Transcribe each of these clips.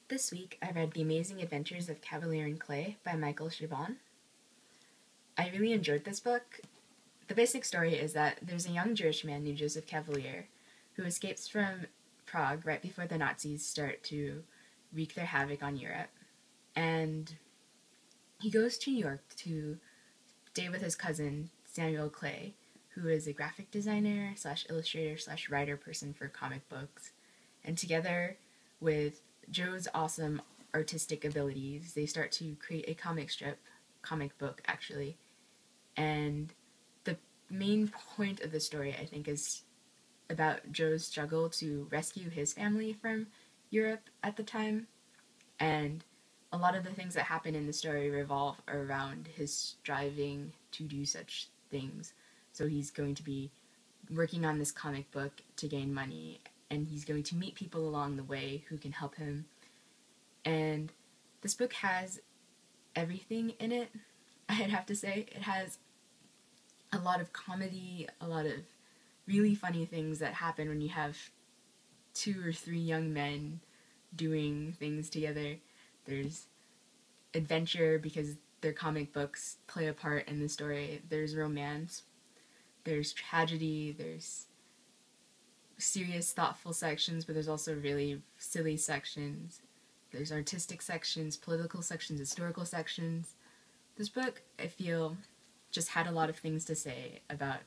This week I read The Amazing Adventures of Kavalier and Clay by Michael Chabon. I really enjoyed this book. The basic story is that there's a young Jewish man named Joseph Kavalier who escapes from Prague right before the Nazis start to wreak their havoc on Europe. And he goes to New York to stay with his cousin Samuel Clay, who is a graphic designer slash illustrator slash writer person for comic books. And together with Joe's awesome artistic abilities, they start to create a comic book actually. And the main point of the story, I think, is about Joe's struggle to rescue his family from Europe at the time. And a lot of the things that happen in the story revolve around his striving to do such things. So he's going to be working on this comic book to gain money, and he's going to meet people along the way who can help him. And this book has everything in it, I'd have to say. It has a lot of comedy, a lot of really funny things that happen when you have 2 or 3 young men doing things together. There's adventure because their comic books play a part in the story. There's romance. There's tragedy. There's serious, thoughtful sections, but there's also really silly sections. There's artistic sections, political sections, historical sections. This book, I feel, just had a lot of things to say about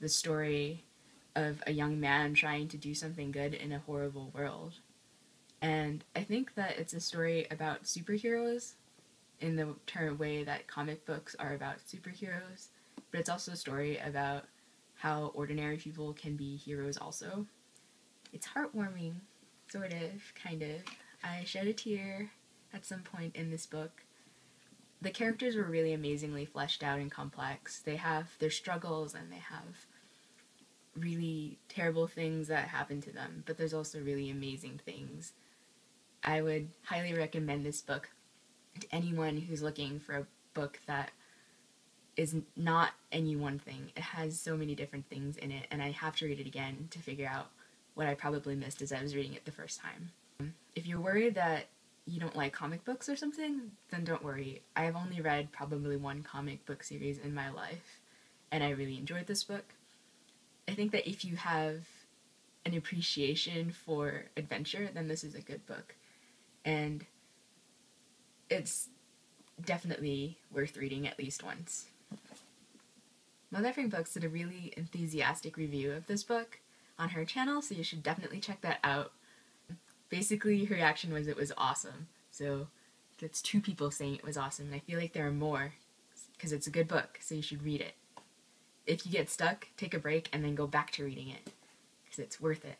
the story of a young man trying to do something good in a horrible world. And I think that it's a story about superheroes in the way that comic books are about superheroes, but it's also a story about how ordinary people can be heroes also. It's heartwarming, sort of, kind of. I shed a tear at some point in this book. The characters were really amazingly fleshed out and complex. They have their struggles and they have really terrible things that happen to them, but there's also really amazing things. I would highly recommend this book to anyone who's looking for a book that is not any one thing. It has so many different things in it, and I have to read it again to figure out what I probably missed as I was reading it the first time. If you're worried that you don't like comic books or something, then don't worry. I've only read probably 1 comic book series in my life, and I really enjoyed this book. I think that if you have an appreciation for adventure, then this is a good book. And it's definitely worth reading at least once. Mother Effing Books did a really enthusiastic review of this book on her channel, so you should definitely check that out. Basically, her reaction was it was awesome. So that's 2 people saying it was awesome, and I feel like there are more, because it's a good book, so you should read it. If you get stuck, take a break and then go back to reading it, because it's worth it.